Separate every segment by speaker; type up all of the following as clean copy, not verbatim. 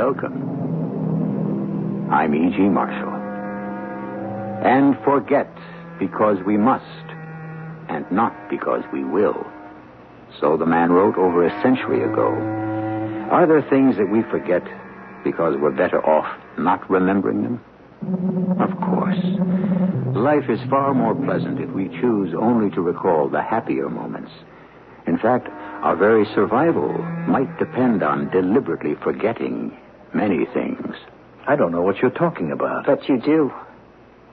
Speaker 1: Welcome. I'm E.G. Marshall. And forget because we must, and not because we will. So the man wrote over a century ago. Are there things that we forget because we're better off not remembering them? Of course. Life is far more pleasant if we choose only to recall the happier moments. In fact, our very survival might depend on deliberately forgetting many things.
Speaker 2: I don't know what you're talking about.
Speaker 3: But you do.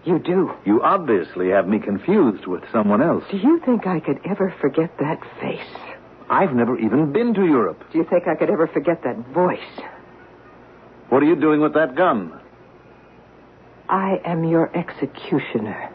Speaker 3: You do.
Speaker 2: You obviously have me confused with someone else.
Speaker 3: Do you think I could ever forget that face?
Speaker 2: I've never even been to Europe.
Speaker 3: Do you think I could ever forget that voice?
Speaker 2: What are you doing with that gun?
Speaker 3: I am your executioner.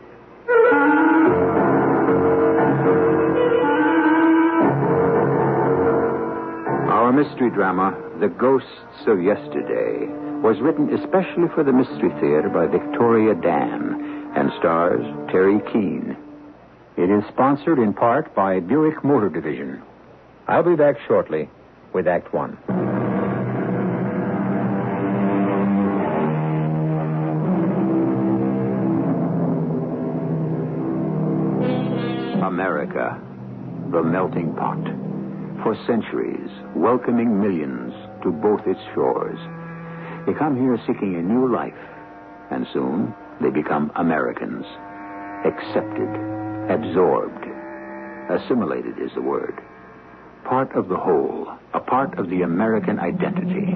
Speaker 1: Our mystery drama, The Ghosts of Yesterday, was written especially for the Mystery Theater by Victoria Dann and stars Teri Keane. It is sponsored in part by Buick Motor Division. I'll be back shortly with Act One. America, the melting pot. For centuries, welcoming millions to both its shores. They come here seeking a new life, and soon they become Americans. Accepted, absorbed, assimilated is the word. Part of the whole, a part of the American identity.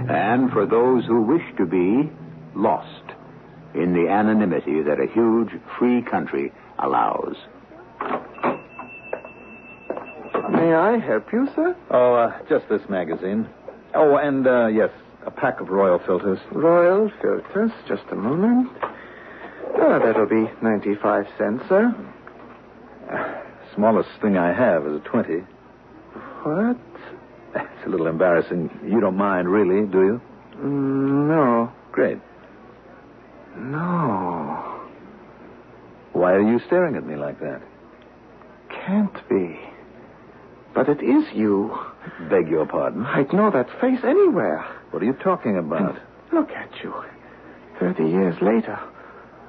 Speaker 1: And for those who wish to be, lost in the anonymity that a huge, free country allows.
Speaker 4: May I help you, sir?
Speaker 2: Oh, just this magazine. Oh, and, yes, a pack of Royal filters.
Speaker 4: Royal filters. Just a moment. Oh, that'll be 95 cents, sir.
Speaker 2: Smallest thing I have is a 20.
Speaker 4: What?
Speaker 2: It's a little embarrassing. You don't mind, really, do you?
Speaker 4: No.
Speaker 2: Great.
Speaker 4: No.
Speaker 2: Why are you staring at me like that?
Speaker 4: Can't be. But it is you.
Speaker 2: Beg your pardon?
Speaker 4: I'd know that face anywhere.
Speaker 2: What are you talking about?
Speaker 4: Look at you. 30 years later.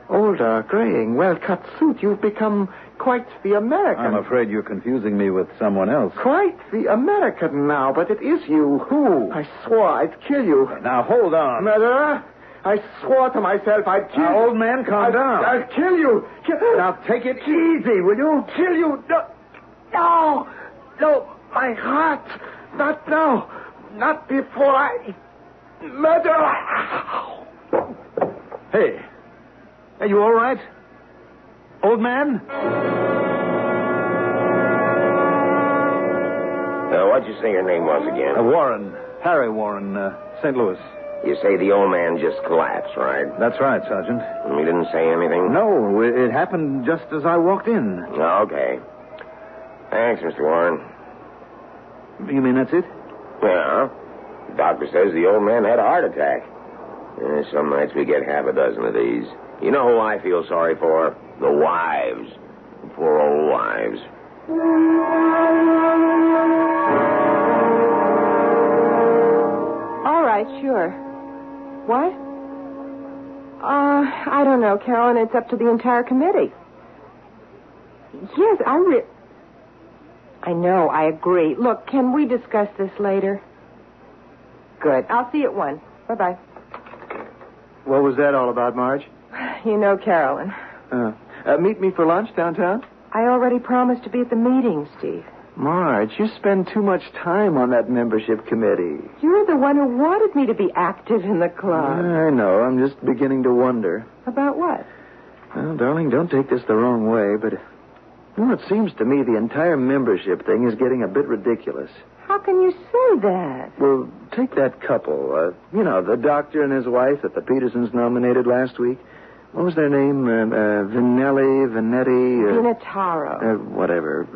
Speaker 4: Older, graying, well-cut suit. You've become quite the American.
Speaker 2: I'm afraid you're confusing me with someone else.
Speaker 4: Quite the American now, but it is you.
Speaker 2: Who?
Speaker 4: I swore I'd kill you.
Speaker 2: Now, hold on.
Speaker 4: Murderer, I swore to myself I'd kill you.
Speaker 2: Now, old man, calm down.
Speaker 4: I'll kill you.
Speaker 2: Now, take it easy, will you?
Speaker 4: Kill you. No, my heart. Not now. Not before I... Murderer.
Speaker 2: Hey. Are you all right? Old man?
Speaker 5: What'd you say your name was again?
Speaker 2: Warren. Harry Warren, St. Louis.
Speaker 5: You say the old man just collapsed, right?
Speaker 2: That's right, Sergeant.
Speaker 5: You didn't say anything?
Speaker 2: No, it happened just as I walked in.
Speaker 5: Okay. Thanks, Mr. Warren.
Speaker 2: You mean that's it?
Speaker 5: Yeah. The doctor says the old man had a heart attack. Some nights we get half a dozen of these. You know who I feel sorry for? The wives. The poor old wives.
Speaker 3: All right, sure. What? I don't know, Carolyn. It's up to the entire committee. Yes, I know, I agree. Look, can we discuss this later? Good. I'll see you at 1. Bye-bye.
Speaker 4: What was that all about, Marge?
Speaker 3: You know Carolyn.
Speaker 4: Meet me for lunch downtown?
Speaker 3: I already promised to be at the meeting, Steve.
Speaker 4: Marge, you spend too much time on that membership committee.
Speaker 3: You're the one who wanted me to be active in the club.
Speaker 4: I know. I'm just beginning to wonder.
Speaker 3: About what?
Speaker 4: Well, darling, don't take this the wrong way, but... Well, it seems to me the entire membership thing is getting a bit ridiculous.
Speaker 3: How can you say that?
Speaker 4: Well, take that couple. The doctor and his wife that the Petersons nominated last week. What was their name? Vanetti...
Speaker 3: Vinataro.
Speaker 4: Whatever.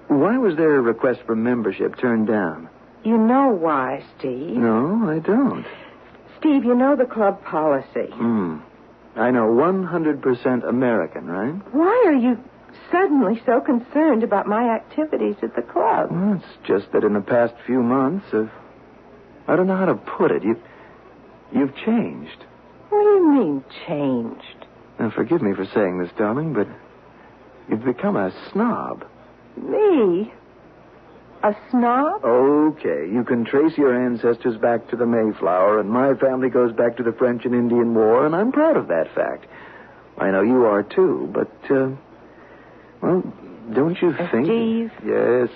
Speaker 4: Why was their request for membership turned down?
Speaker 3: You know why, Steve.
Speaker 4: No, I don't.
Speaker 3: Steve, you know the club policy.
Speaker 4: I know 100% American, right?
Speaker 3: Why are you suddenly so concerned about my activities at the club?
Speaker 4: Well, it's just that in the past few months, I don't know how to put it. You've changed.
Speaker 3: What do you mean, changed?
Speaker 4: Now, forgive me for saying this, darling, but you've become a snob.
Speaker 3: Me? A snob?
Speaker 4: Okay, you can trace your ancestors back to the Mayflower, and my family goes back to the French and Indian War, and I'm proud of that fact. I know you are, too, but, well, don't you think...
Speaker 3: Steve?
Speaker 4: Yes,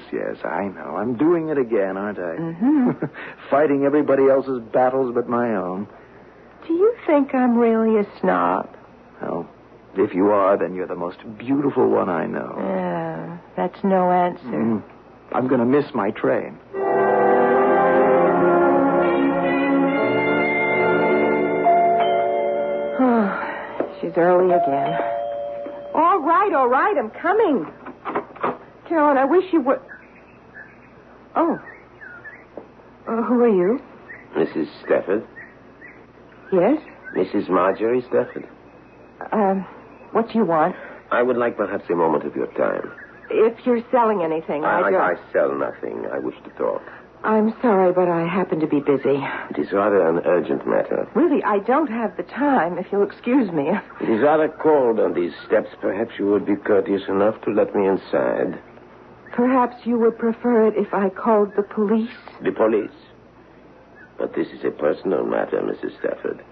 Speaker 4: I know. I'm doing it again, aren't I?
Speaker 3: Mm-hmm.
Speaker 4: Fighting everybody else's battles but my own.
Speaker 3: Do you think I'm really a snob?
Speaker 4: Well, if you are, then you're the most beautiful one I know.
Speaker 3: That's no answer.
Speaker 4: I'm going to miss my train.
Speaker 3: Oh, she's early again. All right, I'm coming. Carolyn, I wish you would... Oh. Who are you?
Speaker 5: Mrs. Stafford?
Speaker 3: Yes?
Speaker 5: Mrs. Marjorie Stafford?
Speaker 3: What do you want?
Speaker 5: I would like perhaps a moment of your time.
Speaker 3: If you're selling anything,
Speaker 5: I sell nothing. I wish to talk.
Speaker 3: I'm sorry, but I happen to be busy.
Speaker 5: It is rather an urgent matter.
Speaker 3: Really, I don't have the time, if you'll excuse me.
Speaker 5: It is rather cold on these steps. Perhaps you would be courteous enough to let me inside.
Speaker 3: Perhaps you would prefer it if I called the police?
Speaker 5: The police? But this is a personal matter, Mrs. Stafford.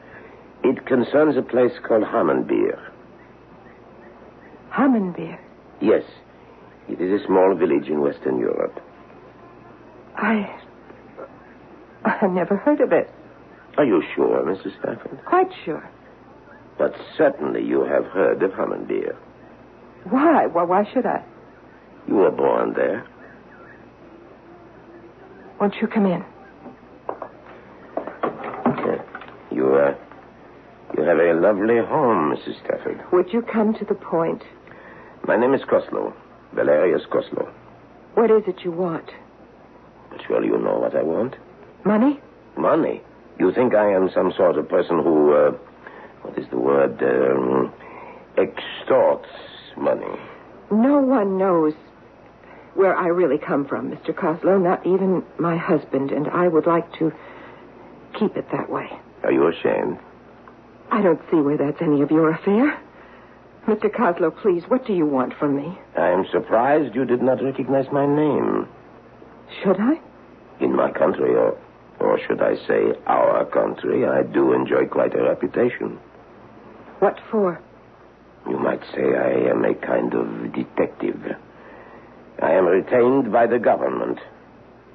Speaker 5: It concerns a place called Hammenbeer.
Speaker 3: Hammenbeer?
Speaker 5: Yes. It is a small village in Western Europe.
Speaker 3: I've never heard of it.
Speaker 5: Are you sure, Mrs. Stafford?
Speaker 3: Quite sure.
Speaker 5: But certainly you have heard of Hammenbeer.
Speaker 3: Why? Why should I?
Speaker 5: You were born there.
Speaker 3: Won't you come in?
Speaker 5: You have a lovely home, Mrs. Stafford.
Speaker 3: Would you come to the point?
Speaker 5: My name is Koslow. Valerius Koslow.
Speaker 3: What is it you want?
Speaker 5: Surely you know what I want.
Speaker 3: Money?
Speaker 5: Money? You think I am some sort of person who, what is the word, extorts money?
Speaker 3: No one knows where I really come from, Mr. Koslow, not even my husband, and I would like to keep it that way.
Speaker 5: Are you ashamed?
Speaker 3: I don't see where that's any of your affair. Mr. Koslow, please, what do you want from me?
Speaker 5: I am surprised you did not recognize my name.
Speaker 3: Should I?
Speaker 5: In my country, or should I say our country, I do enjoy quite a reputation.
Speaker 3: What for?
Speaker 5: You might say I am a kind of detective. I am retained by the government,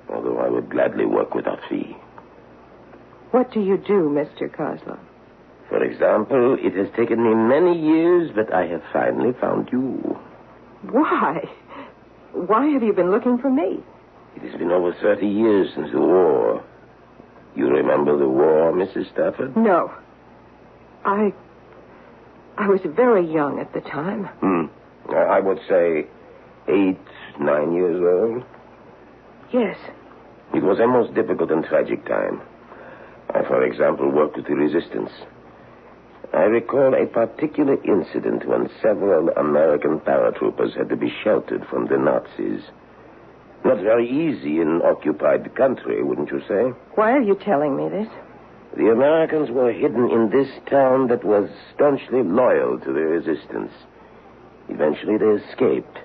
Speaker 5: although I would gladly work without fee.
Speaker 3: What do you do, Mr. Koslow?
Speaker 5: For example, it has taken me many years, but I have finally found you.
Speaker 3: Why? Why have you been looking for me?
Speaker 5: It has been over 30 years since the war. You remember the war, Mrs. Stafford?
Speaker 3: No. I was very young at the time.
Speaker 5: I would say 8, 9 years old.
Speaker 3: Yes.
Speaker 5: It was a most difficult and tragic time. I, for example, worked with the resistance. I recall a particular incident when several American paratroopers had to be sheltered from the Nazis. Not very easy in occupied country, wouldn't you say?
Speaker 3: Why are you telling me this?
Speaker 5: The Americans were hidden in this town that was staunchly loyal to the resistance. Eventually they escaped.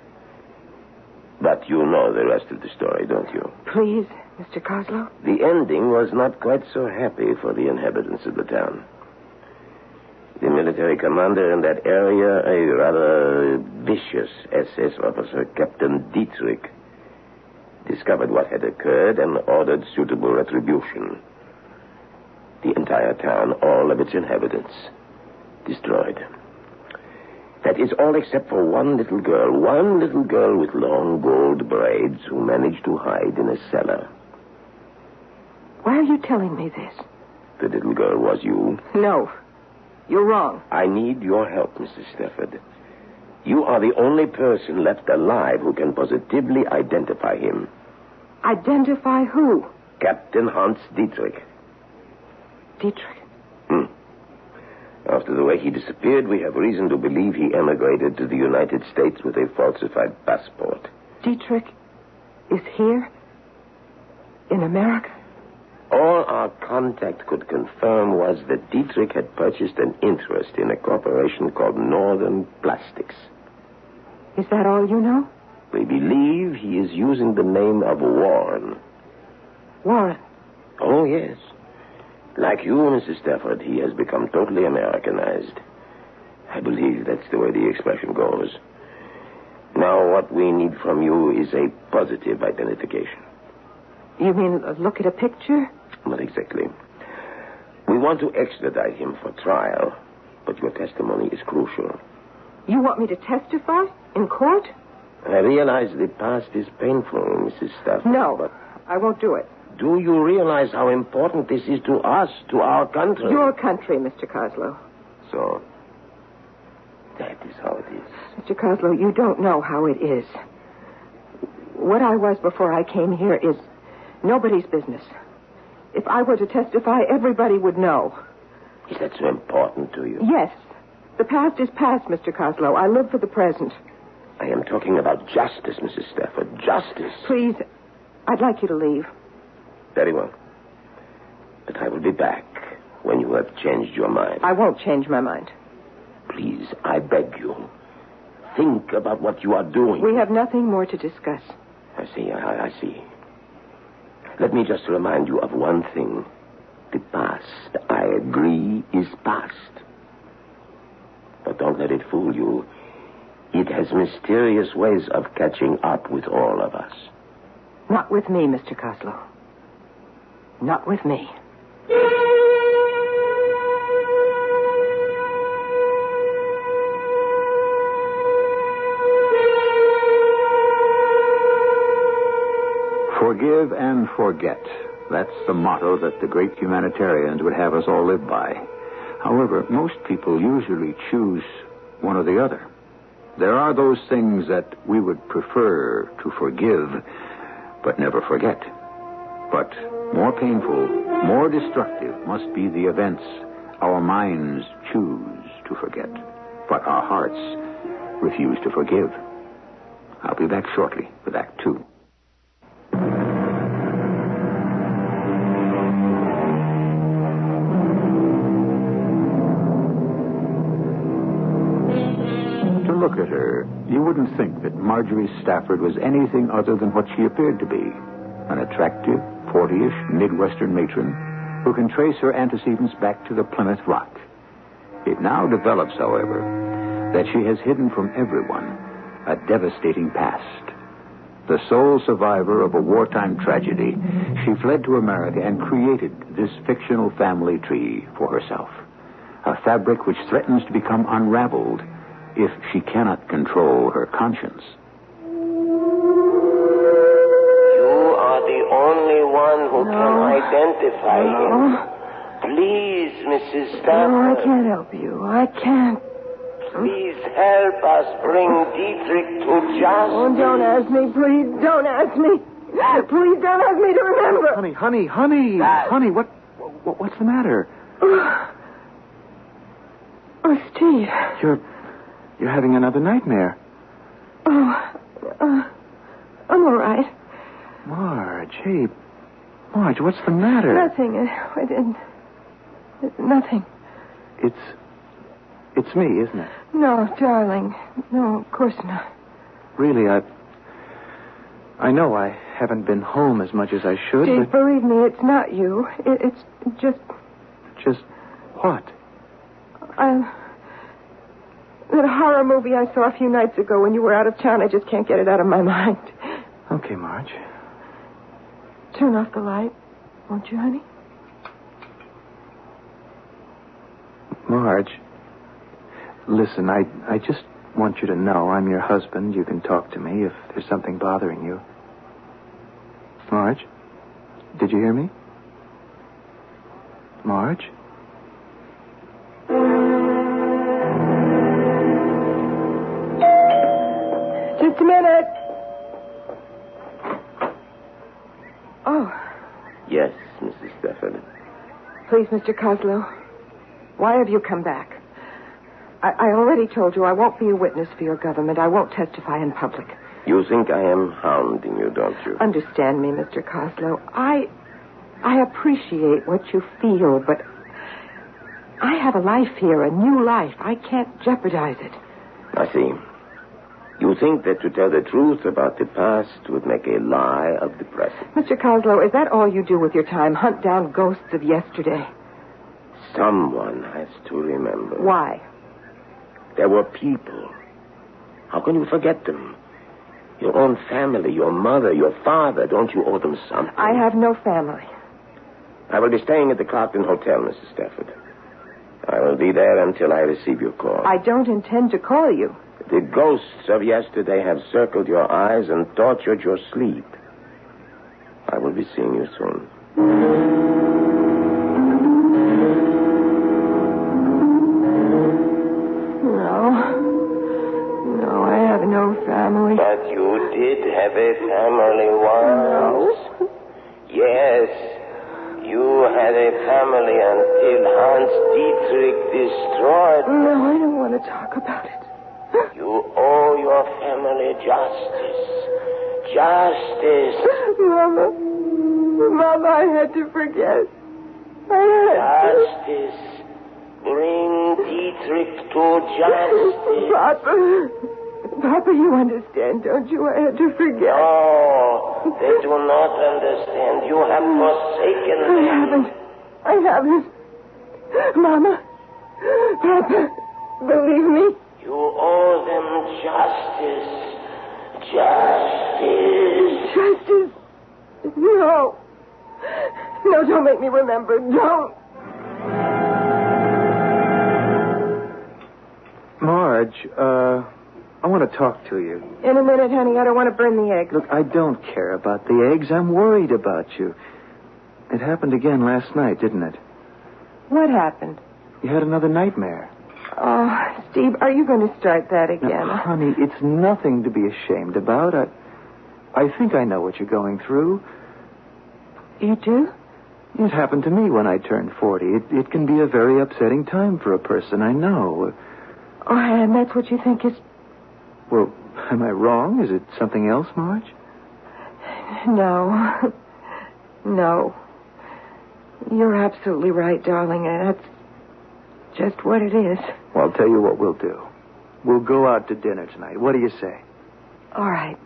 Speaker 5: But you know the rest of the story, don't you?
Speaker 3: Please, Mr. Koslow.
Speaker 5: The ending was not quite so happy for the inhabitants of the town. The military commander in that area, a rather vicious SS officer, Captain Dietrich, discovered what had occurred and ordered suitable retribution. The entire town, all of its inhabitants, destroyed. That is all except for one little girl with long gold braids who managed to hide in a cellar.
Speaker 3: Why are you telling me this?
Speaker 5: The little girl was you.
Speaker 3: No. You're wrong.
Speaker 5: I need your help, Mrs. Stafford. You are the only person left alive who can positively identify him.
Speaker 3: Identify who?
Speaker 5: Captain Hans Dietrich.
Speaker 3: Dietrich?
Speaker 5: After the way he disappeared, we have reason to believe he emigrated to the United States with a falsified passport.
Speaker 3: Dietrich is here? In America?
Speaker 5: All our contact could confirm was that Dietrich had purchased an interest in a corporation called Northern Plastics.
Speaker 3: Is that all you know?
Speaker 5: We believe he is using the name of Warren.
Speaker 3: Warren?
Speaker 5: Oh, yes. Like you, Mrs. Stafford, he has become totally Americanized. I believe that's the way the expression goes. Now, what we need from you is a positive identification.
Speaker 3: You mean look at a picture?
Speaker 5: Not exactly. We want to extradite him for trial, but your testimony is crucial.
Speaker 3: You want me to testify in court?
Speaker 5: I realize the past is painful, Mrs. Stafford.
Speaker 3: No,
Speaker 5: but
Speaker 3: I won't do it.
Speaker 5: do you realize how important this is to us, to our country?
Speaker 3: Your country, Mr. Coslow.
Speaker 5: So, that is how it is.
Speaker 3: Mr. Coslow, you don't know how it is. What I was before I came here is nobody's business. If I were to testify, everybody would know.
Speaker 5: Is that so important to you?
Speaker 3: Yes. The past is past, Mr. Coslow. I live for the present.
Speaker 5: I am talking about justice, Mrs. Stafford. Justice.
Speaker 3: Please, I'd like you to leave.
Speaker 5: Very well. But I will be back when you have changed your mind.
Speaker 3: I won't change my mind.
Speaker 5: Please, I beg you. Think about what you are doing.
Speaker 3: We have nothing more to discuss.
Speaker 5: I see, I see. Let me just remind you of one thing. The past, I agree, is past. But don't let it fool you. It has mysterious ways of catching up with all of us.
Speaker 3: Not with me, Mr. Coslow. Not with me.
Speaker 1: Forgive and forget. That's the motto that the great humanitarians would have us all live by. However, most people usually choose one or the other. There are those things that we would prefer to forgive, but never forget. But more painful, more destructive must be the events our minds choose to forget, but our hearts refuse to forgive. I'll be back shortly with Act 2. Look at her, you wouldn't think that Marjorie Stafford was anything other than what she appeared to be. An attractive, 40-ish Midwestern matron who can trace her antecedents back to the Plymouth Rock. It now develops, however, that she has hidden from everyone a devastating past. The sole survivor of a wartime tragedy, she fled to America and created this fictional family tree for herself. A fabric which threatens to become unraveled if she cannot control her conscience.
Speaker 5: You are the only one who can identify him. Please, Mrs. Stafford.
Speaker 3: No, I can't help you. I can't.
Speaker 5: Please help us bring Dietrich to justice.
Speaker 3: Oh, don't ask me, please. Don't ask me. Please don't ask me to remember.
Speaker 4: Honey, what's the matter?
Speaker 3: Oh, Steve.
Speaker 4: You're having another nightmare.
Speaker 3: Oh, I'm all right.
Speaker 4: Marge, hey. Marge, what's the matter?
Speaker 3: Nothing. Nothing.
Speaker 4: It's me, isn't it?
Speaker 3: No, darling. No, of course not.
Speaker 4: Really, I know I haven't been home as much as I should,
Speaker 3: Steve,
Speaker 4: but...
Speaker 3: believe me, it's not you. It's just...
Speaker 4: Just what?
Speaker 3: That horror movie I saw a few nights ago when you were out of town, I just can't get it out of my mind.
Speaker 4: Okay, Marge.
Speaker 3: Turn off the light, won't you, honey?
Speaker 4: Marge, listen, I just want you to know I'm your husband. You can talk to me if there's something bothering you. Marge, did you hear me? Marge?
Speaker 3: Just a minute. Oh.
Speaker 5: Yes, Mrs. Stafford.
Speaker 3: Please, Mr. Coslow, why have you come back? I already told you I won't be a witness for your government. I won't testify in public.
Speaker 5: You think I am hounding you, don't you?
Speaker 3: Understand me, Mr. Coslow. I appreciate what you feel, but I have a life here, a new life. I can't jeopardize it.
Speaker 5: I see. You think that to tell the truth about the past would make a lie of the present.
Speaker 3: Mr. Coslow, is that all you do with your time? Hunt down ghosts of yesterday?
Speaker 5: Someone has to remember.
Speaker 3: Why?
Speaker 5: There were people. How can you forget them? Your own family, your mother, your father. Don't you owe them something?
Speaker 3: I have no family.
Speaker 5: I will be staying at the Clarkton Hotel, Mrs. Stafford. I will be there until I receive your call.
Speaker 3: I don't intend to call you.
Speaker 5: The ghosts of yesterday have circled your eyes and tortured your sleep. I will be seeing you soon.
Speaker 3: No, I have no family.
Speaker 5: But you did have a family once.
Speaker 3: No.
Speaker 5: Yes. You had a family until Hans Dietrich destroyed it.
Speaker 3: No, I don't want to talk about it.
Speaker 5: You owe your family justice. Justice.
Speaker 3: Mama, I had to forget.
Speaker 5: Justice. Bring Dietrich to justice.
Speaker 3: Papa, you understand, don't you? I had to forget.
Speaker 5: No, they do not understand. You have forsaken them.
Speaker 3: I haven't. Mama, Papa, believe me.
Speaker 5: You owe them justice. Justice.
Speaker 3: Justice? No. No, don't make me remember. Don't.
Speaker 4: Marge, I want to talk to you.
Speaker 3: In a minute, honey. I don't want to burn the eggs.
Speaker 4: Look, I don't care about the eggs. I'm worried about you. It happened again last night, didn't it?
Speaker 3: What happened?
Speaker 4: You had another nightmare.
Speaker 3: Oh, Steve, are you going to start that again?
Speaker 4: Now, honey, it's nothing to be ashamed about. I think I know what you're going through.
Speaker 3: You do?
Speaker 4: It happened to me when I turned 40. It can be a very upsetting time for a person, I know.
Speaker 3: Oh, and that's what you think is...
Speaker 4: Well, am I wrong? Is it something else, Marge?
Speaker 3: No. No. You're absolutely right, darling. That's just what it is.
Speaker 4: Well, I'll tell you what we'll do. We'll go out to dinner tonight. What do you say?
Speaker 3: All right.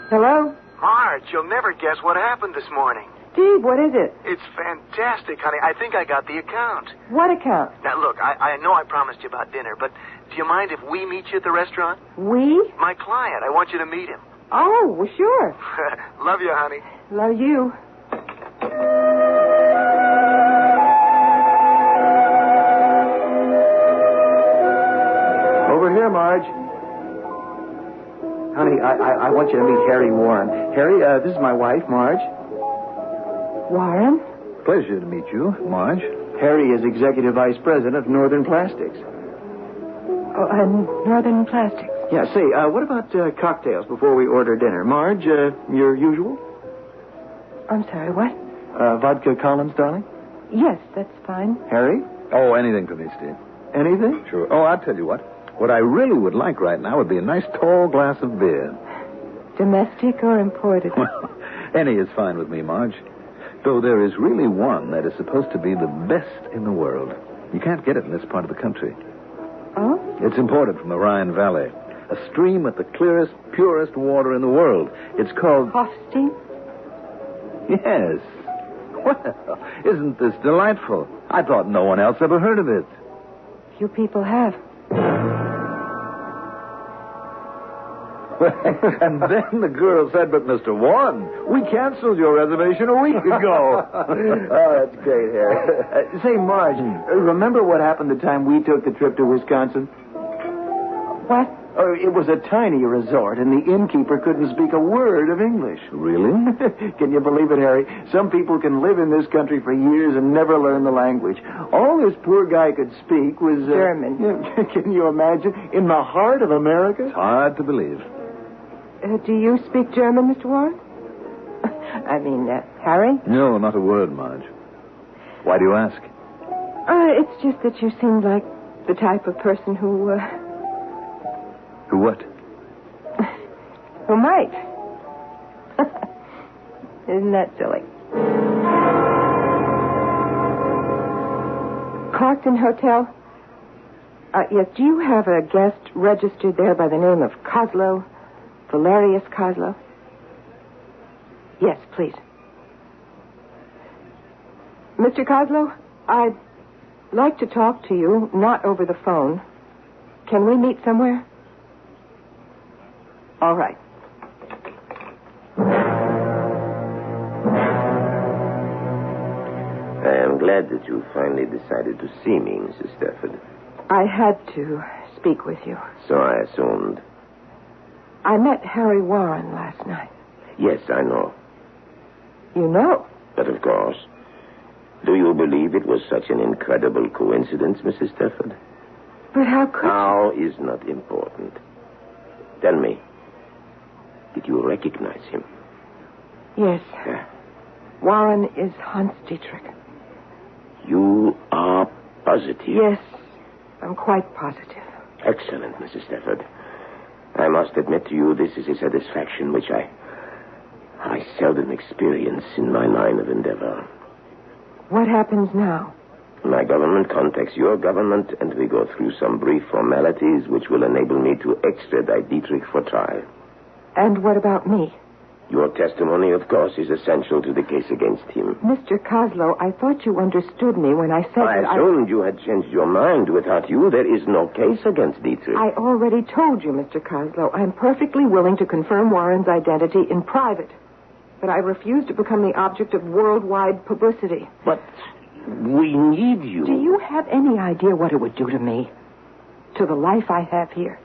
Speaker 3: Hello?
Speaker 6: Marge, you'll never guess what happened this morning.
Speaker 3: Steve, what is it?
Speaker 6: It's fantastic, honey. I think I got the account.
Speaker 3: What account?
Speaker 6: Now, look, I know I promised you about dinner, but do you mind if we meet you at the restaurant?
Speaker 3: We?
Speaker 6: My client. I want you to meet him.
Speaker 3: Oh, well, sure.
Speaker 6: Love you, honey.
Speaker 3: Love you.
Speaker 4: Over here, Marge. Honey, I want you to meet Harry Warren. Harry, this is my wife, Marge.
Speaker 3: Warren?
Speaker 2: Pleasure to meet you, Marge.
Speaker 4: Harry is Executive Vice President of Northern Plastics.
Speaker 3: Oh, Northern Plastics.
Speaker 4: Yeah, say, what about cocktails before we order dinner? Marge, your usual?
Speaker 3: I'm sorry, what?
Speaker 4: Vodka Collins, darling?
Speaker 3: Yes, that's fine.
Speaker 4: Harry?
Speaker 2: Oh, anything for me, Steve.
Speaker 4: Anything?
Speaker 2: Sure. Oh, I'll tell you what. What I really would like right now would be a nice tall glass of beer.
Speaker 3: Domestic or imported?
Speaker 2: Well, any is fine with me, Marge. Though there is really one that is supposed to be the best in the world. You can't get it in this part of the country.
Speaker 3: Oh?
Speaker 2: It's imported from the Rhine Valley. A stream with the clearest, purest water in the world. It's called...
Speaker 3: Hofstein?
Speaker 2: Yes. Well, isn't this delightful? I thought no one else ever heard of it.
Speaker 3: You people have.
Speaker 2: And then the girl said, but Mr. Warren, we canceled your reservation a week ago.
Speaker 4: Oh, that's great, Harry. Say, Marge, remember what happened the time we took the trip to Wisconsin?
Speaker 3: What?
Speaker 4: Oh, it was a tiny resort, and the innkeeper couldn't speak a word of English.
Speaker 2: Really?
Speaker 4: Can you believe it, Harry? Some people can live in this country for years and never learn the language. All this poor guy could speak was...
Speaker 3: German.
Speaker 4: Can you imagine? In the heart of America?
Speaker 2: It's hard to believe.
Speaker 3: Do you speak German, Mr. Warren? I mean, Harry?
Speaker 2: No, not a word, Marge. Why do you ask?
Speaker 3: It's just that you seemed like the type of person who
Speaker 2: Who what?
Speaker 3: who might. Isn't that silly? Clarkton Hotel? Yes, do you have a guest registered there by the name of Kozlow? Valerius Kozlow? Yes, please. Mr. Kozlow, I'd like to talk to you, not over the phone. Can we meet somewhere? All right.
Speaker 5: I am glad that you finally decided to see me, Mrs. Stafford.
Speaker 3: I had to speak with you.
Speaker 5: So I assumed.
Speaker 3: I met Harry Warren last night.
Speaker 5: Yes, I know.
Speaker 3: You know?
Speaker 5: But of course. Do you believe it was such an incredible coincidence, Mrs. Stafford?
Speaker 3: But how could
Speaker 5: How is not important. Tell me, did you recognize him?
Speaker 3: Yes.
Speaker 5: Yeah.
Speaker 3: Warren is Hans Dietrich.
Speaker 5: You are positive?
Speaker 3: Yes, I'm quite positive.
Speaker 5: Excellent, Mrs. Stafford. I must admit to you this is a satisfaction which I seldom experience in my line of endeavor.
Speaker 3: What happens now?
Speaker 5: My government contacts your government, and we go through some brief formalities which will enable me to extradite Dietrich for trial.
Speaker 3: And what about me?
Speaker 5: Your testimony, of course, is essential to the case against him.
Speaker 3: Mr. Kozlow, I thought you understood me when I said that
Speaker 5: I assumed you had changed your mind. Without you, there is no case against Dietrich.
Speaker 3: I already told you, Mr. Kozlow, I'm perfectly willing to confirm Warren's identity in private. But I refuse to become the object of worldwide publicity.
Speaker 5: But we need you.
Speaker 3: Do you have any idea what it would do to me? To the life I have here?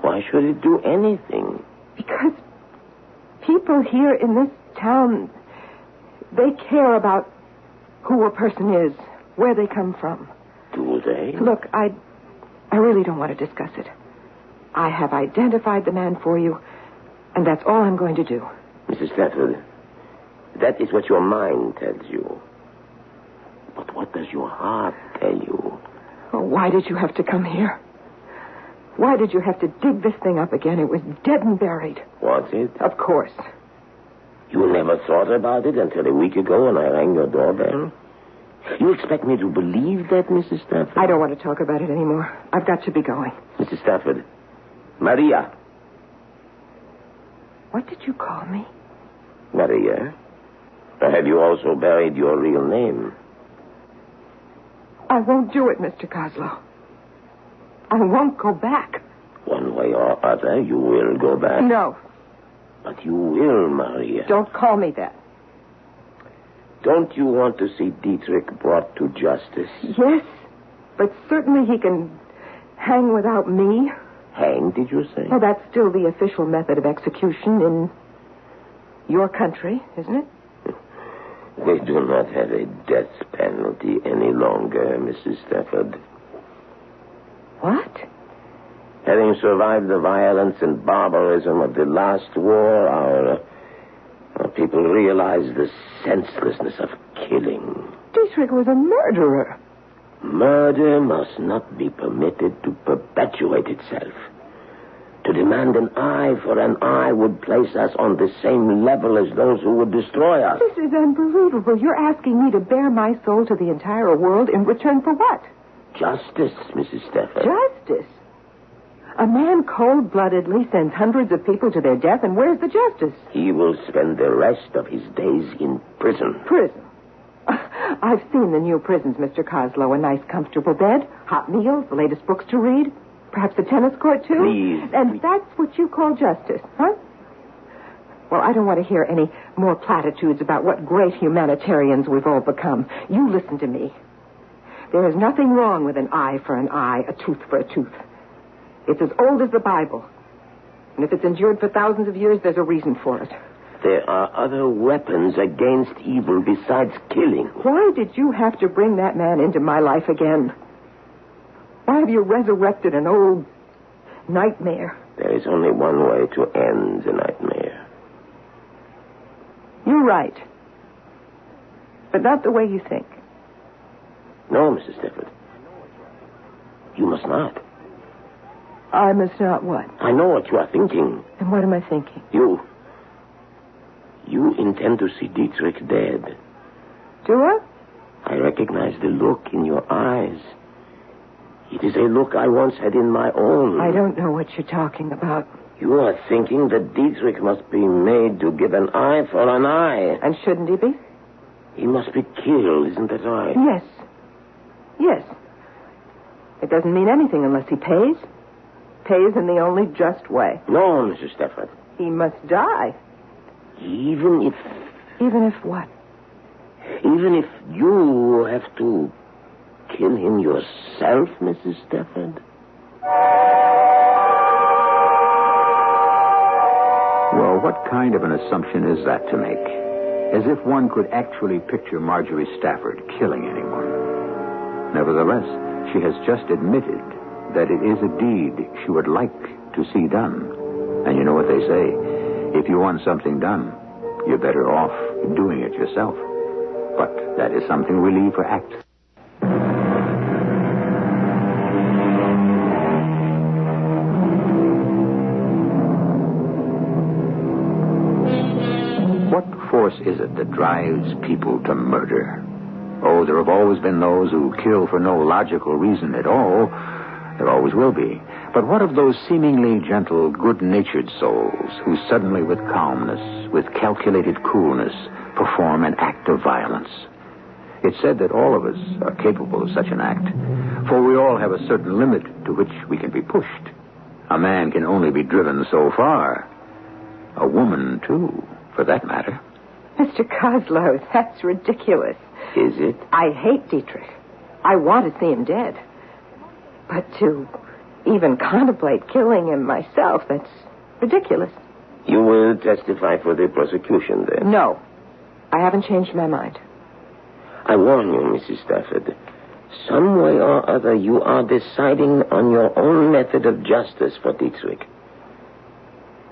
Speaker 5: Why should it do anything?
Speaker 3: Because people here in this town, they care about who a person is, where they come from.
Speaker 5: Do they?
Speaker 3: Look, I really don't want to discuss it. I have identified the man for you, and that's all I'm going to do.
Speaker 5: Mrs. Stafford, that is what your mind tells you. But what does your heart tell you?
Speaker 3: Oh, why did you have to come here? Why did you have to dig this thing up again? It was dead and buried.
Speaker 5: Was it?
Speaker 3: Of course.
Speaker 5: You never thought about it until a week ago when I rang your doorbell? You expect me to believe that, Mrs. Stafford?
Speaker 3: I don't want to talk about it anymore. I've got to be going.
Speaker 5: Mrs. Stafford. Maria.
Speaker 3: What did you call me?
Speaker 5: Maria? Or have you also buried your real name?
Speaker 3: I won't do it, Mr. Kozlow. I won't go back.
Speaker 5: One way or other, you will go back.
Speaker 3: No.
Speaker 5: But you will, Maria.
Speaker 3: Don't call me that.
Speaker 5: Don't you want to see Dietrich brought to justice?
Speaker 3: Yes, but certainly he can hang without me.
Speaker 5: Hang, did you say?
Speaker 3: Well, that's still the official method of execution in your country, isn't it?
Speaker 5: They do not have a death penalty any longer, Mrs. Stafford.
Speaker 3: What?
Speaker 5: Having survived the violence and barbarism of the last war, our people realize the senselessness of killing.
Speaker 3: Dietrich was a murderer.
Speaker 5: Murder must not be permitted to perpetuate itself. To demand an eye for an eye would place us on the same level as those who would destroy us.
Speaker 3: This is unbelievable. You're asking me to bare my soul to the entire world in return for what?
Speaker 5: Justice, Mrs. Stafford.
Speaker 3: Justice? A man cold-bloodedly sends hundreds of people to their death, and where's the justice?
Speaker 5: He will spend the rest of his days in prison.
Speaker 3: Prison? I've seen the new prisons, Mr. Kozlow. A nice, comfortable bed, hot meals, the latest books to read, perhaps a tennis court, too.
Speaker 5: Please.
Speaker 3: And that's what you call justice, huh? Well, I don't want to hear any more platitudes about what great humanitarians we've all become. You listen to me. There is nothing wrong with an eye for an eye, a tooth for a tooth. It's as old as the Bible. And if it's endured for thousands of years, there's a reason for it.
Speaker 5: There are other weapons against evil besides killing.
Speaker 3: Why did you have to bring that man into my life again? Why have you resurrected an old nightmare?
Speaker 5: There is only one way to end the nightmare.
Speaker 3: You're right. But not the way you think.
Speaker 5: No, Mrs. Stafford. You must not.
Speaker 3: I must not what?
Speaker 5: I know what you are thinking.
Speaker 3: And what am I thinking?
Speaker 5: You intend to see Dietrich dead.
Speaker 3: Do I?
Speaker 5: I recognize the look in your eyes. It is a look I once had in my own.
Speaker 3: I don't know what you're talking about.
Speaker 5: You are thinking that Dietrich must be made to give an eye for an eye.
Speaker 3: And shouldn't he be?
Speaker 5: He must be killed, isn't that right?
Speaker 3: Yes. Yes. It doesn't mean anything unless he pays. Pays in the only just way.
Speaker 5: No, Mrs. Stafford.
Speaker 3: He must die.
Speaker 5: Even if...
Speaker 3: Even if what?
Speaker 5: Even if you have to kill him yourself, Mrs. Stafford?
Speaker 1: Well, what kind of an assumption is that to make? As if one could actually picture Marjorie Stafford killing anyone. Nevertheless, she has just admitted that it is a deed she would like to see done. And you know what they say, if you want something done, you're better off doing it yourself. But that is something we leave for Act. What force is it that drives people to murder? Oh, there have always been those who kill for no logical reason at all. There always will be. But what of those seemingly gentle, good-natured souls who suddenly, with calmness, with calculated coolness, perform an act of violence? It's said that all of us are capable of such an act, for we all have a certain limit to which we can be pushed. A man can only be driven so far. A woman, too, for that matter.
Speaker 3: Mr. Kozlow, that's ridiculous.
Speaker 5: Is it?
Speaker 3: I hate Dietrich. I want to see him dead. But to even contemplate killing him myself, that's ridiculous.
Speaker 5: You will testify for the prosecution, then?
Speaker 3: No. I haven't changed my mind.
Speaker 5: I warn you, Mrs. Stafford. Some way or other, you are deciding on your own method of justice for Dietrich.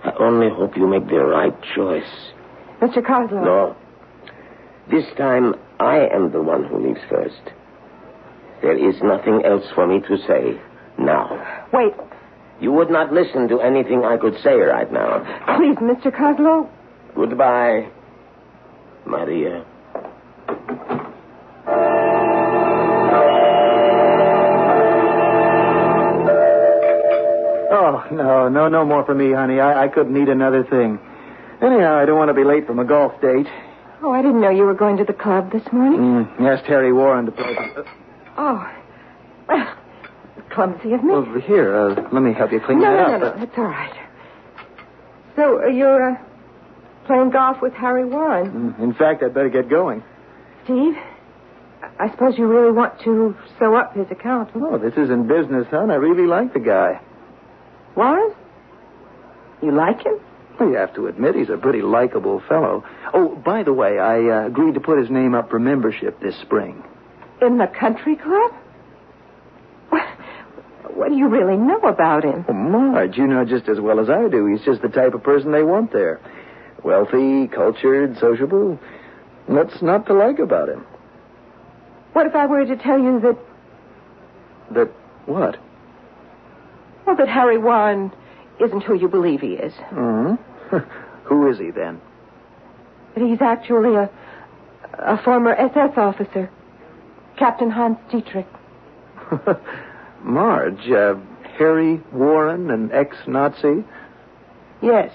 Speaker 5: I only hope you make the right choice.
Speaker 3: Mr. Kozlow.
Speaker 5: No. This time, I am the one who leaves first. There is nothing else for me to say now.
Speaker 3: Wait.
Speaker 5: You would not listen to anything I could say right now.
Speaker 3: Please, Mr. Kozlow.
Speaker 5: Goodbye, Maria.
Speaker 4: Oh, no more for me, honey. I couldn't eat another thing. Anyhow, I don't want to be late for my golf date.
Speaker 3: Oh, I didn't know you were going to the club this morning.
Speaker 4: Asked Teri Warren to play.
Speaker 3: Oh. Well, clumsy of me.
Speaker 4: Over here, let me help you clean that up.
Speaker 3: No, it's all right. So, you're playing golf with Harry Warren?
Speaker 4: In fact, I'd better get going.
Speaker 3: Steve, I suppose you really want to sew up his account.
Speaker 4: Oh, this isn't business, hon. I really like the guy.
Speaker 3: Warren? You like him?
Speaker 4: Well, you have to admit he's a pretty likable fellow. Oh, by the way, I agreed to put his name up for membership this spring.
Speaker 3: In the country club? What do you really know about him?
Speaker 4: Oh, Marge, you know just as well as I do. He's just the type of person they want there. Wealthy, cultured, sociable. What's not to like about him?
Speaker 3: What if I were to tell you that...
Speaker 4: That what?
Speaker 3: Well, that Harry Warren isn't who you believe he is.
Speaker 4: Who is he, then?
Speaker 3: That he's actually a former SS officer. Captain Hans Dietrich.
Speaker 4: Marge, Harry Warren, an ex-Nazi?
Speaker 3: Yes.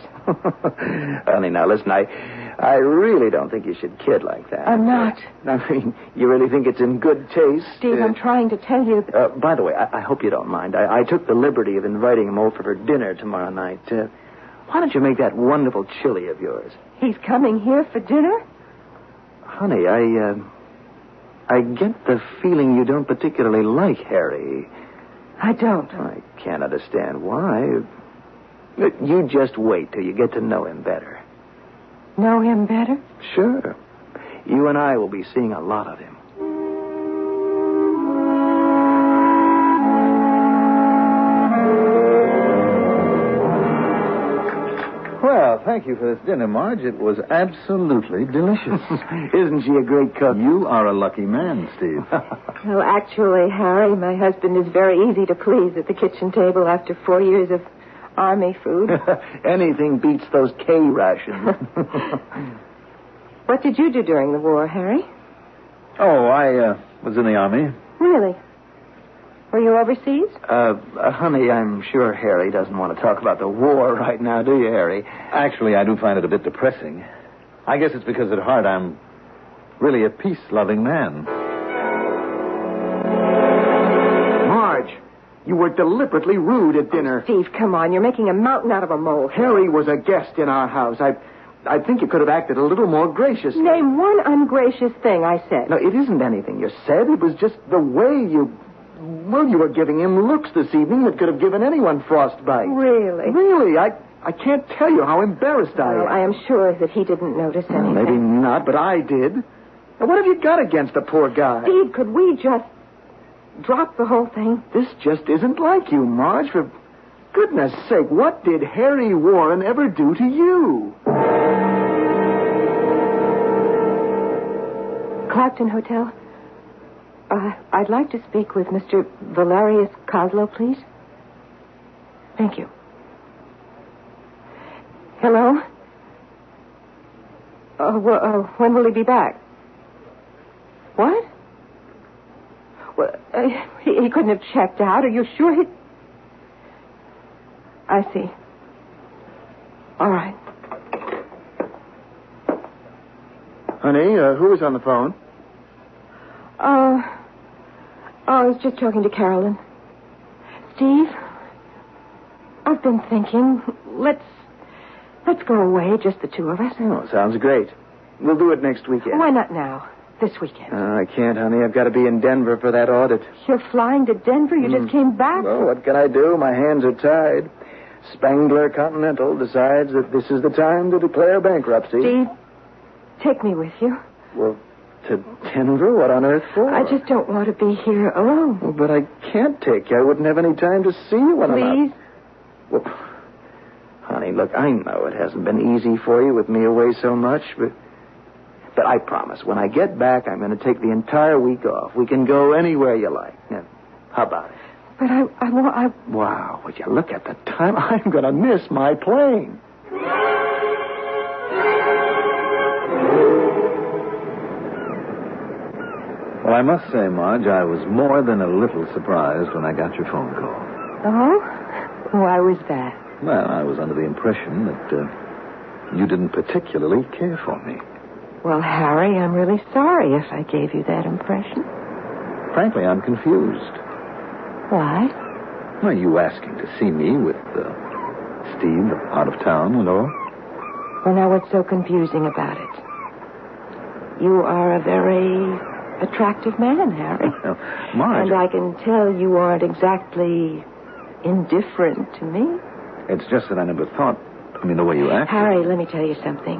Speaker 4: Honey, now listen, I really don't think you should kid like that.
Speaker 3: I'm not.
Speaker 4: I mean, you really think it's in good taste?
Speaker 3: Steve, I'm trying to tell you that...
Speaker 4: by the way, I hope you don't mind. I took the liberty of inviting him over for dinner tomorrow night. Why don't you make that wonderful chili of yours?
Speaker 3: He's coming here for dinner?
Speaker 4: Honey, I get the feeling you don't particularly like Harry.
Speaker 3: I don't.
Speaker 4: I can't understand why. You just wait till you get to know him better.
Speaker 3: Know him better?
Speaker 4: Sure. You and I will be seeing a lot of him. Well,
Speaker 2: thank you for this dinner, Marge. It was absolutely delicious.
Speaker 4: Isn't she a great cook?
Speaker 2: You are a lucky man, Steve.
Speaker 3: Well, actually, Harry, my husband is very easy to please at the kitchen table after 4 years of Army food.
Speaker 4: Anything beats those K rations.
Speaker 3: What did you do during the war, Harry?
Speaker 2: Oh, I was in the Army.
Speaker 3: Really? Were you overseas?
Speaker 4: Honey, I'm sure Harry doesn't want to talk about the war right now, do you, Harry?
Speaker 2: Actually, I do find it a bit depressing. I guess it's because at heart I'm really a peace-loving man.
Speaker 4: Marge, you were deliberately rude at dinner.
Speaker 3: Steve, come on. You're making a mountain out of a molehill.
Speaker 4: Harry was a guest in our house. I think you could have acted a little more graciously.
Speaker 3: Name one ungracious thing I said.
Speaker 4: No, it isn't anything you said. It was just the way you... Well, you were giving him looks this evening that could have given anyone frostbite.
Speaker 3: Really?
Speaker 4: Really? I can't tell you how embarrassed I am.
Speaker 3: I am sure that he didn't notice anything.
Speaker 4: Maybe not, but I did. Now, what have you got against the poor guy?
Speaker 3: Steve, could we just drop the whole thing?
Speaker 4: This just isn't like you, Marge. For goodness sake, what did Harry Warren ever do to you?
Speaker 3: Clarkton Hotel. I'd like to speak with Mr. Valerius Coslow, please. Thank you. Hello? When will he be back? What? Well, he couldn't have checked out. Are you sure he... I see. All right.
Speaker 4: Honey, who was on the phone?
Speaker 3: I was just talking to Carolyn. Steve, I've been thinking, let's go away, just the two of us.
Speaker 4: Oh, sounds great. We'll do it next weekend.
Speaker 3: Why not now? This weekend.
Speaker 4: I can't, honey. I've got to be in Denver for that audit.
Speaker 3: You're flying to Denver? You just came back?
Speaker 4: Well, what can I do? My hands are tied. Spangler Continental decides that this is the time to declare bankruptcy.
Speaker 3: Steve, take me with you.
Speaker 4: Well, to Denver? What on earth for?
Speaker 3: I just don't want to be here alone.
Speaker 4: Well, but I can't take you. I wouldn't have any time to see you when I'm out.
Speaker 3: Please?
Speaker 4: Well, honey, look, I know it hasn't been easy for you with me away so much, but I promise, when I get back, I'm going to take the entire week off. We can go anywhere you like. Now, how about it?
Speaker 3: But I...
Speaker 4: Wow, would you look at the time? I'm going to miss my plane.
Speaker 2: Well, I must say, Marge, I was more than a little surprised when I got your phone call.
Speaker 3: Oh? Why was that?
Speaker 2: Well, I was under the impression that you didn't particularly care for me.
Speaker 3: Well, Harry, I'm really sorry if I gave you that impression.
Speaker 2: Frankly, I'm confused.
Speaker 3: Why?
Speaker 2: Are you asking to see me with Steve out of town and all?
Speaker 3: Well, now what's so confusing about it? You are a very attractive man, Harry.
Speaker 2: Well, Marge...
Speaker 3: And I can tell you aren't exactly indifferent to me.
Speaker 2: It's just that I never thought... the way you act...
Speaker 3: Harry, let me tell you something.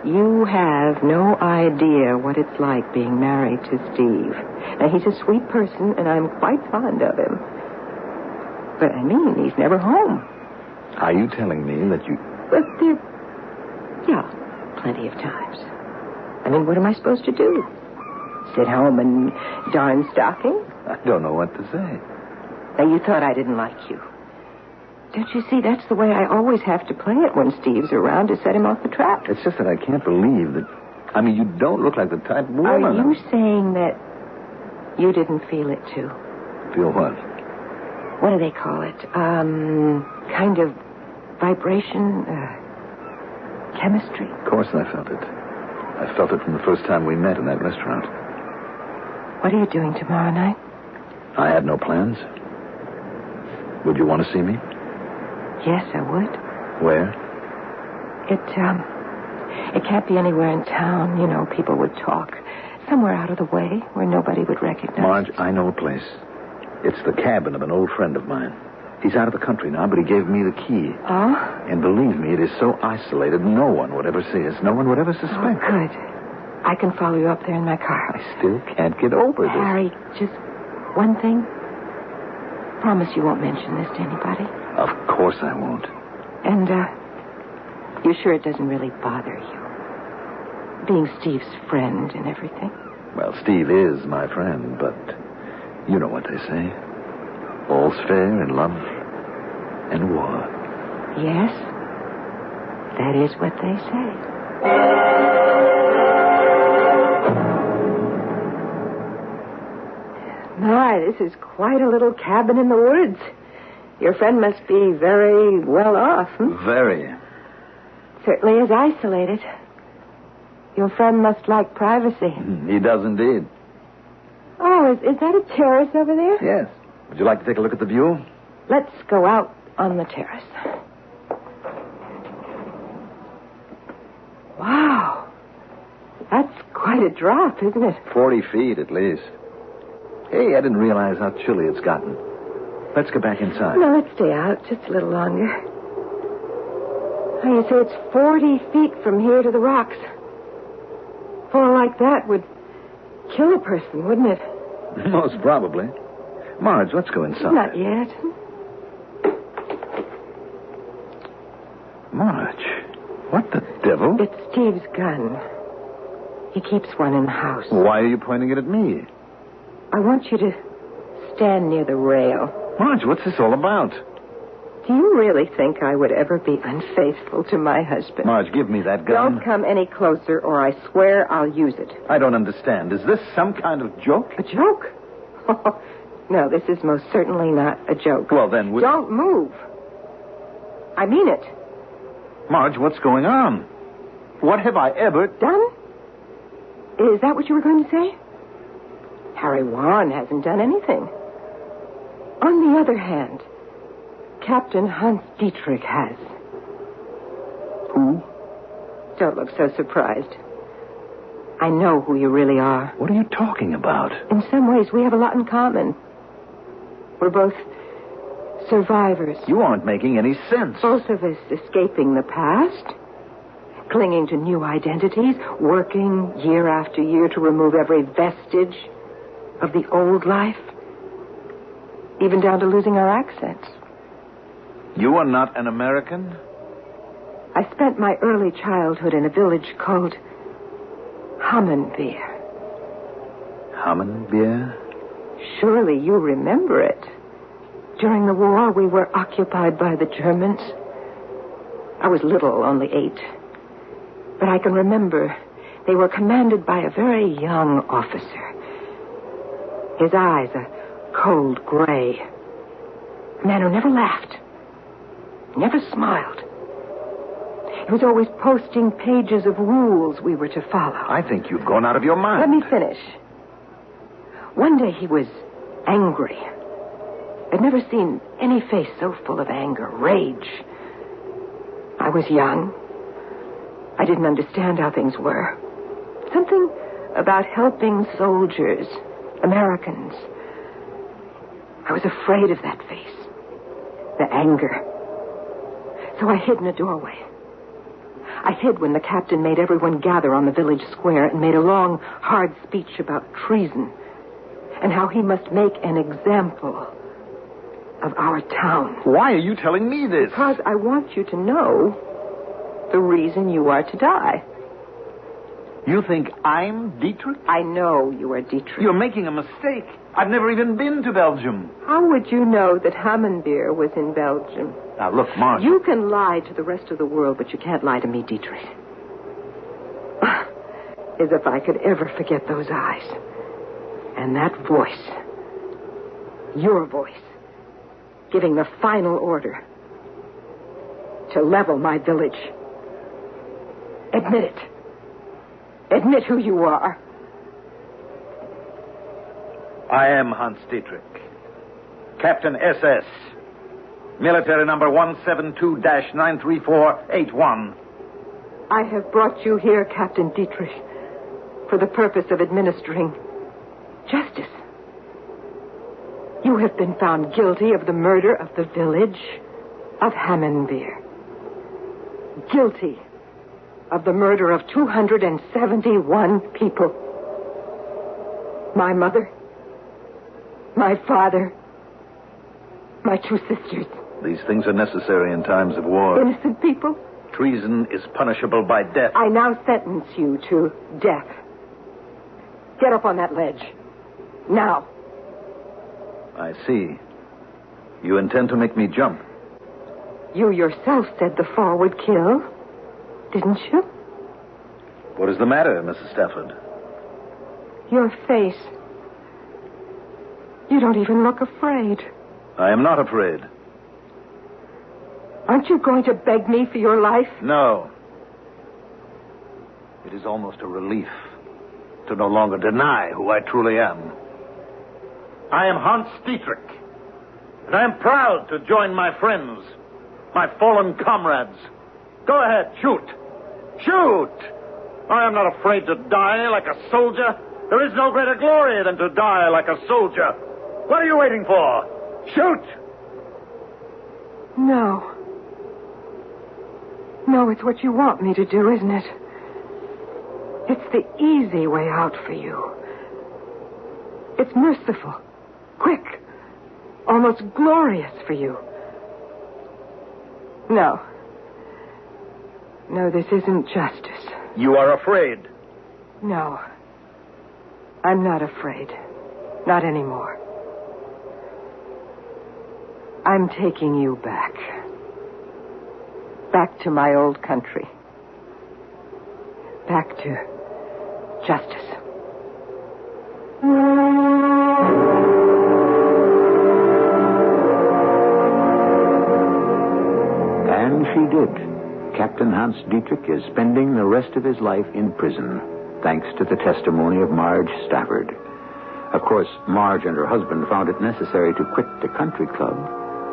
Speaker 3: You have no idea what it's like being married to Steve. Now, he's a sweet person, and I'm quite fond of him. But, he's never home.
Speaker 2: Are you telling me that you...
Speaker 3: Well, yeah, plenty of times. What am I supposed to do? Sit home and darn stockings?
Speaker 2: I don't know what to say.
Speaker 3: Now, you thought I didn't like you. Don't you see, that's the way I always have to play it when Steve's around to set him off the trap.
Speaker 2: It's just that I can't believe that... you don't look like the type of woman...
Speaker 3: Are you saying that you didn't feel it, too?
Speaker 2: Feel what?
Speaker 3: What do they call it? Kind of vibration, chemistry?
Speaker 2: Of course I felt it. I felt it from the first time we met in that restaurant.
Speaker 3: What are you doing tomorrow night?
Speaker 2: I had no plans. Would you want to see me?
Speaker 3: Yes, I would.
Speaker 2: Where?
Speaker 3: It can't be anywhere in town. People would talk. Somewhere out of the way where nobody would recognize
Speaker 2: Marge,
Speaker 3: us.
Speaker 2: I know a place. It's the cabin of an old friend of mine. He's out of the country now, but he gave me the key.
Speaker 3: Oh?
Speaker 2: And believe me, it is so isolated, no one would ever see us. No one would ever suspect.
Speaker 3: Oh, good. I can follow you up there in my car.
Speaker 2: I still can't get over this.
Speaker 3: Harry, just one thing. Promise you won't mention this to anybody.
Speaker 2: Of course I won't.
Speaker 3: And, You sure it doesn't really bother you? Being Steve's friend and everything?
Speaker 2: Well, Steve is my friend, but you know what they say. All's fair in love and war.
Speaker 3: Yes, that is what they say. My, this is quite a little cabin in the woods. Your friend must be very well off,
Speaker 2: Very.
Speaker 3: Certainly is isolated. Your friend must like privacy.
Speaker 2: He does indeed.
Speaker 3: Oh, is that a terrace over there?
Speaker 2: Yes. Would you like to take a look at the view?
Speaker 3: Let's go out on the terrace. Wow. That's quite a drop, isn't it?
Speaker 2: 40 feet at least. Hey, I didn't realize how chilly it's gotten. Let's go back inside.
Speaker 3: No, let's stay out just a little longer. Oh, you say it's 40 feet from here to the rocks. Fall like that would kill a person, wouldn't it?
Speaker 2: Most probably. Marge, let's go inside.
Speaker 3: Not yet.
Speaker 2: Marge, what the devil?
Speaker 3: It's Steve's gun. He keeps one in the house.
Speaker 2: Why are you pointing it at me?
Speaker 3: I want you to stand near the rail.
Speaker 2: Marge, what's this all about?
Speaker 3: Do you really think I would ever be unfaithful to my husband?
Speaker 2: Marge, give me that gun.
Speaker 3: Don't come any closer, or I swear I'll use it.
Speaker 2: I don't understand. Is this some kind of joke?
Speaker 3: A joke? No, this is most certainly not a joke.
Speaker 2: Well, then...
Speaker 3: Don't move. I mean it.
Speaker 2: Marge, what's going on? What have I ever...
Speaker 3: Done? Is that what you were going to say? Harry Warren hasn't done anything. On the other hand, Captain Hans Dietrich has.
Speaker 2: Who?
Speaker 3: Don't look so surprised. I know who you really are.
Speaker 2: What are you talking about?
Speaker 3: In some ways, we have a lot in common. We're both survivors.
Speaker 2: You aren't making any sense.
Speaker 3: Both of us escaping the past, clinging to new identities, working year after year to remove every vestige of the old life, even down to losing our accents.
Speaker 2: You are not an American?
Speaker 3: I spent my early childhood in a village called Hammenbeer.
Speaker 2: Hammenbeer?
Speaker 3: Surely you remember it. During the war, we were occupied by the Germans. I was little, only 8. But I can remember they were commanded by a very young officer. His eyes a cold gray. A man who never laughed. Never smiled. He was always posting pages of rules we were to follow.
Speaker 2: I think you've gone out of your mind.
Speaker 3: Let me finish. One day he was angry. I'd never seen any face so full of anger, rage. I was young. I didn't understand how things were. Something about helping soldiers, Americans. I was afraid of that face, the anger. So I hid in a doorway. I hid when the captain made everyone gather on the village square and made a long, hard speech about treason and how he must make an example of our town.
Speaker 2: Why are you telling me this?
Speaker 3: Because I want you to know the reason you are to die.
Speaker 2: You think I'm Dietrich?
Speaker 3: I know you are Dietrich.
Speaker 2: You're making a mistake. I've never even been to Belgium.
Speaker 3: How would you know that Hammenbeer was in Belgium?
Speaker 2: Now, look, Marge.
Speaker 3: You can lie to the rest of the world, but you can't lie to me, Dietrich. As if I could ever forget those eyes. And that voice. Your voice. Giving the final order. To level my village. Admit it. Admit who you are.
Speaker 2: I am Hans Dietrich. Captain SS. Military number 172-93481.
Speaker 3: I have brought you here, Captain Dietrich, for the purpose of administering justice. You have been found guilty of the murder of the village of Hammenbeer. Guilty of the murder of 271 people. My mother, my father, my 2 sisters.
Speaker 2: These things are necessary in times of war.
Speaker 3: Innocent people
Speaker 2: Treason is punishable by death.
Speaker 3: I now sentence you to death. Get up on that ledge. Now.
Speaker 2: I see. You intend to make me jump.
Speaker 3: You yourself said the fall would kill, didn't you?
Speaker 2: What is the matter, Mrs. Stafford?
Speaker 3: Your face. You don't even look afraid.
Speaker 2: I am not afraid.
Speaker 3: Aren't you going to beg me for your life?
Speaker 2: No. It is almost a relief to no longer deny who I truly am. I am Hans Dietrich, and I am proud to join my friends, my fallen comrades. Go ahead, shoot. Shoot! I am not afraid to die like a soldier. There is no greater glory than to die like a soldier. What are you waiting for? Shoot!
Speaker 3: No. No, it's what you want me to do, isn't it? It's the easy way out for you. It's merciful, quick, almost glorious for you. No. No, this isn't justice.
Speaker 2: You are afraid.
Speaker 3: No. I'm not afraid. Not anymore. I'm taking you back. Back to my old country. Back to justice.
Speaker 1: And she did. Captain Hans Dietrich is spending the rest of his life in prison, thanks to the testimony of Marge Stafford. Of course, Marge and her husband found it necessary to quit the country club,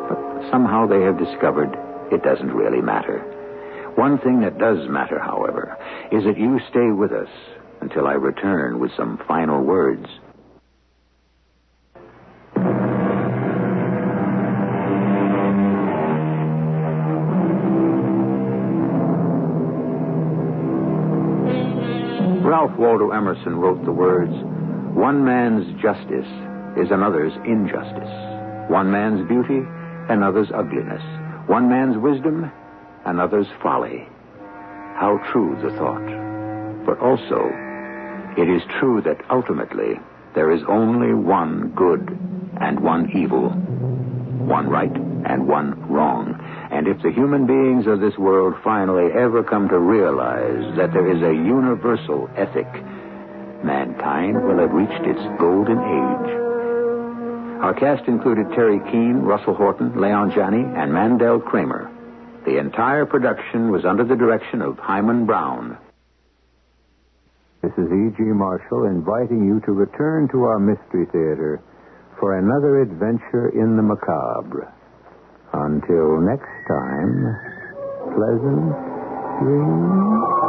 Speaker 1: but somehow they have discovered it doesn't really matter. One thing that does matter, however, is that you stay with us until I return with some final words. Ralph Waldo Emerson wrote the words, "One man's justice is another's injustice. One man's beauty, another's ugliness. One man's wisdom, another's folly." How true the thought. But also, it is true that ultimately there is only one good and one evil, one right and one wrong. And if the human beings of this world finally ever come to realize that there is a universal ethic, mankind will have reached its golden age. Our cast included Teri, Keane, Russell Horton, Leon Janney, and Mandel, Kramer. The entire production was under the direction of Hyman Brown. This is E.G. Marshall inviting you to return to our Mystery Theater for another adventure in the macabre. Until next time, pleasant dreams.